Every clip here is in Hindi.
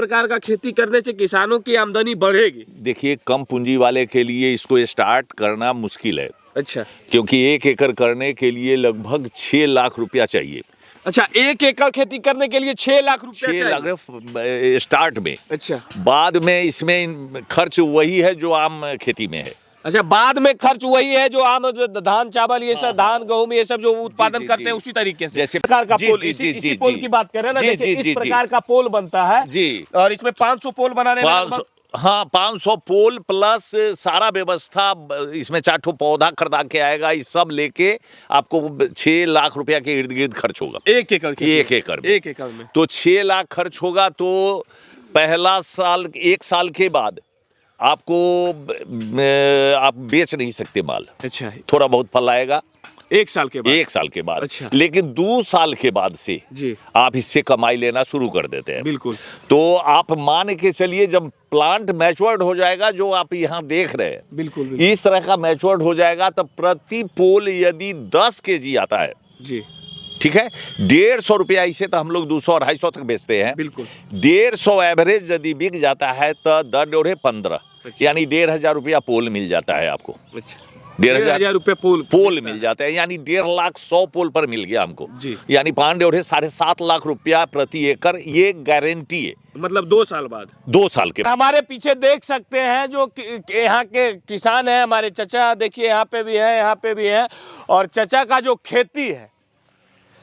प्रकार का खेती करने से किसानों की आमदनी बढ़ेगी? देखिए, कम पूंजी वाले के लिए इसको स्टार्ट करना मुश्किल है। अच्छा, क्योंकि 1 एकड़ करने के लिए लगभग 6 लाख रुपया चाहिए। अच्छा, 1 एकड़ खेती करने के लिए 6 लाख रुपया 6 लाख चाहिए? स्टार्ट में। अच्छा, बाद में इसमें खर्च वही है जो आम खेती में है। अच्छा, बाद में खर्च वही है जो आम जो धान चावल ये सब धान गेहूं ये सब जो उत्पादन जी, करते जी। हैं उसी तरीके से जैसे प्रकार का जी, पोल जी, इसी जी, पोल जी। की बात कर रहे हैं ना। जी, देखिए, जी, इस जी, प्रकार का पोल बनता है जी। और इसमें 500 पोल बनाने में 500 हाँ, 500 पोल प्लस सारा व्यवस्था, इसमें 4 ठो पौधा खरीदा के आएगा। इस सब लेके आपको 6 लाख रुपया के इर्द गिर्द खर्च होगा 1 एकड़ खेती 1 एकड़ में। 1 एकड़ में तो 6 लाख खर्च होगा। तो पहला साल 1 साल के बाद आपको आप बेच नहीं सकते माल। अच्छा, थोड़ा बहुत फल आएगा 1 साल के बाद 1 साल के बाद। अच्छा। लेकिन 2 साल के बाद से जी, आप इससे कमाई लेना शुरू कर देते हैं। बिल्कुल। तो आप मान के चलिए, जब प्लांट मैच्योर्ड हो जाएगा, जो आप यहाँ देख रहे हैं, बिल्कुल, बिल्कुल। इस तरह का मैच्योर्ड हो जाएगा, तब प्रति पोल यदि 10 केजी आता है, जी, ठीक है, 150 रुपया, इसे तो हम लोग 200-250 तक बेचते हैं। बिल्कुल। 150 एवरेज यदि बिक जाता है तो 10-15, अच्छा। यानी 1,500 रुपया पोल मिल जाता है आपको। अच्छा, 1,500 रुपये पोल मिल जाता है, यानी 1.5 लाख 100 पोल पर मिल गया हमको। जी। यानी 5.5-7.5 लाख रुपया प्रति एकड़, ये गारंटी है। मतलब 2 साल बाद 2 साल के। हमारे पीछे देख सकते हैं जो यहाँ के किसान हैं, हमारे चचा देखिए यहाँ पे भी है, यहाँ पे भी है। और चचा का जो खेती है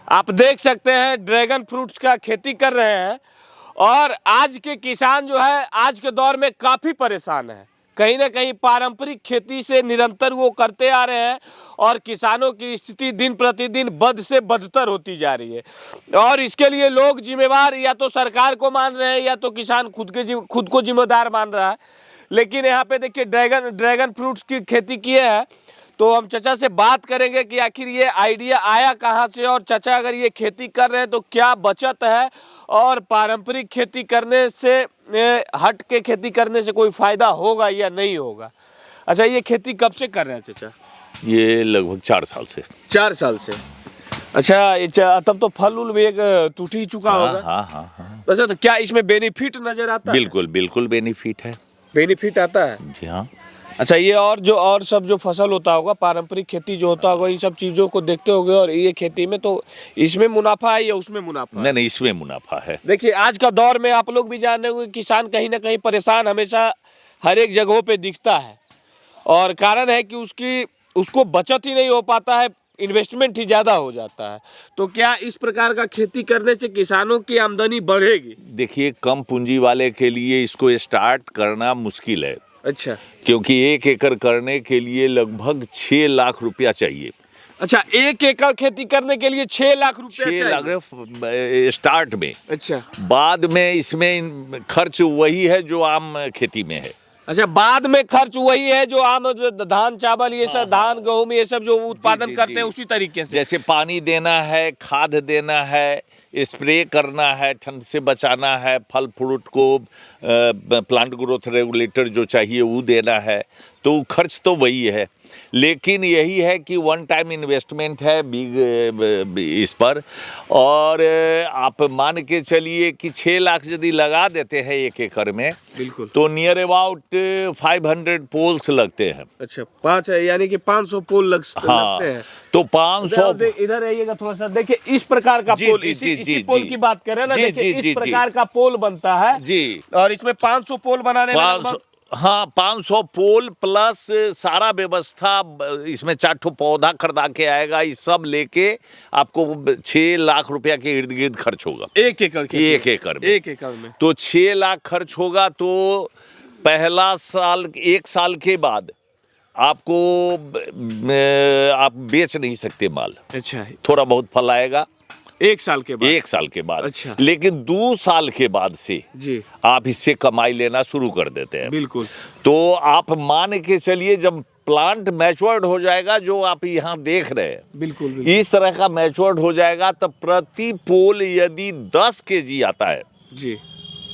आप देख सकते हैं, ड्रैगन फ्रूट्स का खेती कर रहे हैं। और आज के किसान जो है आज के दौर में काफ़ी परेशान है। कहीं ना कहीं पारंपरिक खेती से निरंतर वो करते आ रहे हैं और किसानों की स्थिति दिन प्रतिदिन बद से बदतर होती जा रही है। और इसके लिए लोग जिम्मेवार या तो सरकार को मान रहे हैं या तो किसान खुद को जिम्मेदार मान रहा है। लेकिन यहाँ पे देखिए ड्रैगन फ्रूट्स की खेती किए हैं। तो हम चचा से बात करेंगे कि आखिर ये आइडिया आया कहाँ से, और चचा अगर ये खेती कर रहे हैं तो क्या बचत है, और पारंपरिक खेती करने से हट के खेती करने से कोई फायदा होगा या नहीं होगा। अच्छा, ये खेती कब से कर रहे हैं चचा? ये लगभग 4 साल से। 4 साल से। अच्छा, तब तो फल उल भी एक टूट ही चुका होगा। हाँ। अच्छा, तो क्या इसमें बेनिफिट नजर आता है? बिल्कुल बेनिफिट है। बेनिफिट आता है, जी हाँ। अच्छा। ये और सब जो फसल होता होगा, पारंपरिक खेती जो होता होगा, इन सब चीज़ों को देखते होंगे। और ये खेती में तो इसमें मुनाफा है या उसमें मुनाफा है? नहीं, इसमें मुनाफा है। देखिए, आज का दौर में आप लोग भी जान रहे होंगे, किसान कहीं ना कहीं परेशान हमेशा हर एक जगहों पे दिखता है। और कारण है कि उसको बचत ही नहीं हो पाता है, इन्वेस्टमेंट ही ज़्यादा हो जाता है। तो क्या इस प्रकार का खेती करने से किसानों की आमदनी बढ़ेगी? देखिए, कम पूंजी वाले के लिए इसको स्टार्ट करना मुश्किल है। अच्छा, क्योंकि 1 एकड़ करने के लिए लगभग 6 लाख रुपया चाहिए। अच्छा, 1 एकड़ खेती करने के लिए 6 लाख रुपया 6 चाहिए? लाख स्टार्ट में। अच्छा, बाद में इसमें खर्च वही है जो आम खेती में है। अच्छा, बाद में खर्च वही है जो आम जो धान चावल ये सब धान गेहूं ये सब जो उत्पादन करते हैं उसी तरीके से। जैसे पानी देना है, खाद देना है, स्प्रे करना है, ठंड से बचाना है, फल फ्रूट को प्लांट ग्रोथ रेगुलेटर जो चाहिए वो देना है, तो खर्च तो वही है। लेकिन यही है कि 1 टाइम इन्वेस्टमेंट है बिग इस पर। और आप मान के चलिए कि 6 लाख यदि लगा देते हैं 1 एकड़ में, बिल्कुल, तो नियर अबाउट 500 पोल्स लगते हैं। अच्छा, 5 है, यानी कि 500 पोल लगते हैं। तो 500 इधर आइएगा थोड़ा सा, देखिए इस प्रकार का पोल, इसी पोल की बात कर रहे हैं ना। देखिए, इस प्रकार का पोल बनता है जी, और इसमें 500 पोल बनाने में 500 पोल प्लस सारा व्यवस्था, इसमें 4 ठो पौधा खरीदा के आएगा। इस सब लेके आपको 6 लाख रुपया के इर्द गिर्द खर्च होगा 1 एकड़ में। 1 एकड़ में तो 6 लाख खर्च होगा। तो पहला साल 1 साल के बाद आपको आप बेच नहीं सकते माल। अच्छा, थोड़ा बहुत फल आएगा 1 साल के बाद 1 साल के बाद। अच्छा, लेकिन 2 साल के बाद से जी आप इससे कमाई लेना शुरू कर देते हैं। बिल्कुल। तो आप मान के चलिए, जब प्लांट मैच्योर्ड हो जाएगा, जो आप यहाँ देख रहे हैं, बिल्कुल, इस तरह का मैच्योर्ड हो जाएगा, तब प्रति पोल यदि 10 केजी आता है, जी,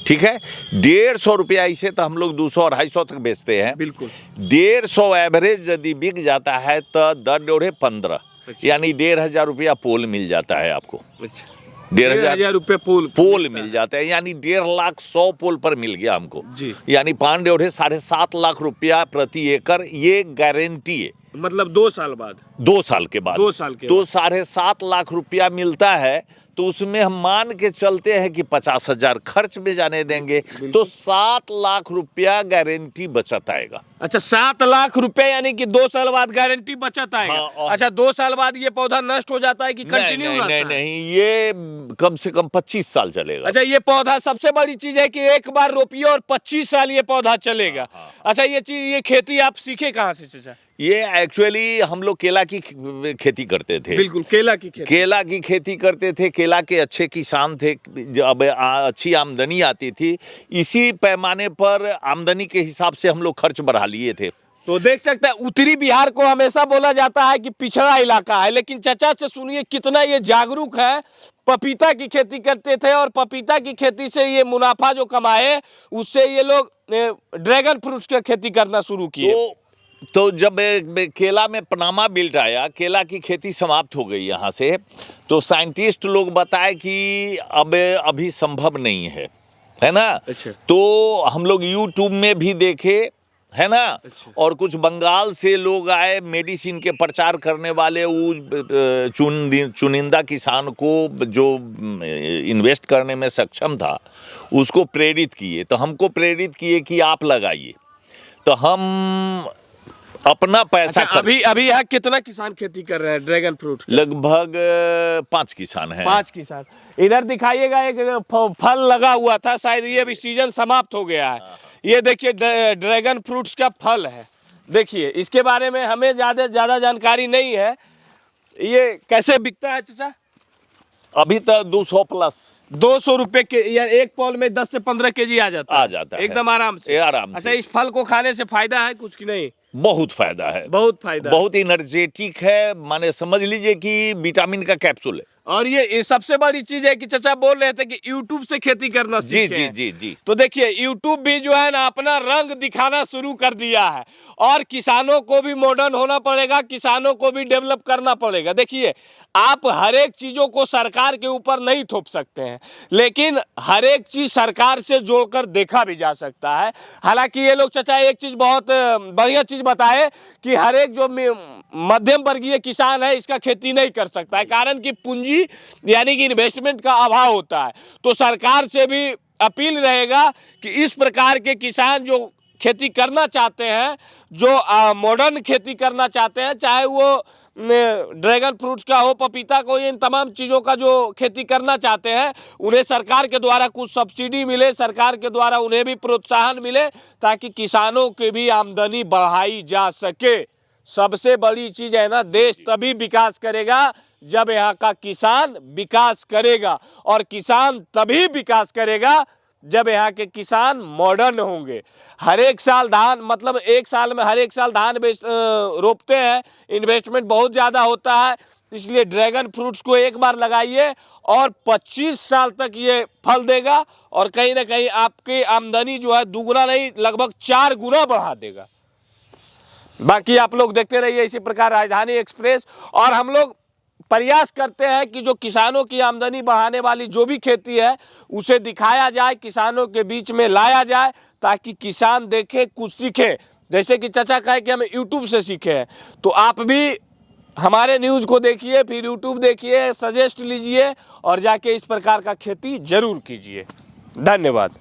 ठीक है, 150 रुपया, इसे तो हम लोग 200-250 तक बेचते हैं। बिल्कुल, 150 एवरेज यदि बिक जाता है तो 10-15, यानी 1,500 रुपया पोल मिल जाता है आपको। अच्छा, 1,500 रुपये पोल पोल मिल जाता है, यानी 1.5 लाख 100 पोल पर मिल गया हमको जी। यानी 5.5 लाख रुपया प्रति एकड़, ये गारंटी है। मतलब 2 साल बाद 2 साल के बाद 2 साल के तो 7.5 लाख रुपया मिलता है। तो उसमें हम मान के चलते हैं कि 50,000 खर्च में जाने देंगे, तो 7 लाख रुपया गारंटी बचत आएगा। अच्छा, 7 लाख रुपए यानी कि 2 साल बाद गारंटी बचत आएगा। हाँ, अच्छा, 2 साल बाद ये पौधा नष्ट हो जाता है कि नहीं कंटिन्यू नहीं रहता नहीं है? नहीं, ये कम से कम 25 साल चलेगा। अच्छा, ये पौधा सबसे बड़ी चीज है कि एक बार रोपिए और 25 साल ये पौधा चलेगा। अच्छा, ये चीज, ये खेती आप सीखे कहाँ से चाचा? ये एक्चुअली हम लोग केला की खेती करते थे। बिल्कुल, केला की खेती। केला की खेती करते थे, केला के अच्छे किसान थे, जब अच्छी आमदनी आती थी, इसी पैमाने पर आमदनी के हिसाब से हम लोग खर्च बढ़ा लिए थे। तो देख सकते हैं, उत्तरी बिहार को हमेशा बोला जाता है कि पिछड़ा इलाका है, लेकिन चाचा से सुनिए कितना ये जागरूक है। पपीता की खेती करते थे और पपीता की खेती से ये मुनाफा जो कमाए, उससे ये लोग ड्रैगन फ्रूट्स की खेती करना शुरू किए। तो जब केला में पनामा बिल्ट आया, केला की खेती समाप्त हो गई यहाँ से, तो साइंटिस्ट लोग बताए कि अब अभी संभव नहीं है ना। अच्छा। तो हम लोग यूट्यूब में भी देखे, है ना। अच्छा। और कुछ बंगाल से लोग आए मेडिसिन के प्रचार करने वाले, वो चुनिंदा किसान को जो इन्वेस्ट करने में सक्षम था उसको प्रेरित किए। तो हमको प्रेरित किए कि आप लगाइए, तो हम अपना पैसा अच्छा, अभी यहाँ कितना किसान खेती कर रहे हैं ड्रैगन फ्रूट? लगभग 5 किसान हैं। 5 किसान। इधर दिखाइएगा, एक फल लगा हुआ था, शायद ये अभी सीजन समाप्त हो गया है। ये देखिए ड्रैगन फ्रूट्स का फल है। देखिए, इसके बारे में हमें ज्यादा जानकारी नहीं है। ये कैसे बिकता है चाचा? अभी तक 200 प्लस 200 रुपए के, या एक पॉल में 10 से 15 केजी आ जाता है एकदम आराम से। आराम अच्छा, से। इस फल को खाने से फायदा है कुछ कि नहीं? बहुत फायदा है, बहुत फायदा, बहुत एनर्जेटिक है, माने समझ लीजिए कि विटामिन का कैप्सूल है। और ये सबसे बड़ी चीज है कि चाचा बोल रहे थे कि YouTube से खेती करना जी सीखे जी हैं। जी जी। तो देखिए, YouTube भी जो है ना अपना रंग दिखाना शुरू कर दिया है, और किसानों को भी मॉडर्न होना पड़ेगा, किसानों को भी डेवलप करना पड़ेगा। देखिए, आप हर एक चीजों को सरकार के ऊपर नहीं थोप सकते हैं, लेकिन हर एक चीज सरकार से जोड़कर देखा भी जा सकता है। हालांकि ये लोग चाचा एक चीज बहुत बढ़िया चीज बताए कि हर एक जो मध्यम वर्गीय किसान है इसका खेती नहीं कर सकता है, कारण कि पूंजी यानी कि इन्वेस्टमेंट का अभाव होता है। तो सरकार से भी अपील रहेगा कि इस प्रकार के किसान जो खेती करना चाहते हैं, जो मॉडर्न खेती करना चाहते हैं, चाहे वो ड्रैगन फ्रूट्स का हो, पपीता को, इन तमाम चीज़ों का जो खेती करना चाहते हैं, उन्हें सरकार के द्वारा कुछ सब्सिडी मिले, सरकार के द्वारा उन्हें भी प्रोत्साहन मिले, ताकि किसानों की भी आमदनी बढ़ाई जा सके। सबसे बड़ी चीज़ है ना, देश तभी विकास करेगा जब यहाँ का किसान विकास करेगा, और किसान तभी विकास करेगा जब यहाँ के किसान मॉडर्न होंगे। हर एक साल धान, मतलब एक साल में हर एक साल धान रोपते हैं, इन्वेस्टमेंट बहुत ज़्यादा होता है, इसलिए ड्रैगन फ्रूट्स को एक बार लगाइए और 25 साल तक ये फल देगा, और कहीं ना कहीं आपकी आमदनी जो है दुगुना नहीं, लगभग 4 गुना बढ़ा देगा। बाकी आप लोग देखते रहिए इसी प्रकार राजधानी एक्सप्रेस, और हम लोग प्रयास करते हैं कि जो किसानों की आमदनी बढ़ाने वाली जो भी खेती है उसे दिखाया जाए, किसानों के बीच में लाया जाए, ताकि किसान देखे, कुछ सीखे। जैसे कि चाचा कहे कि हम यूट्यूब से सीखे हैं, तो आप भी हमारे न्यूज़ को देखिए, फिर यूट्यूब देखिए, सजेस्ट लीजिए, और जाके इस प्रकार का खेती जरूर कीजिए। धन्यवाद।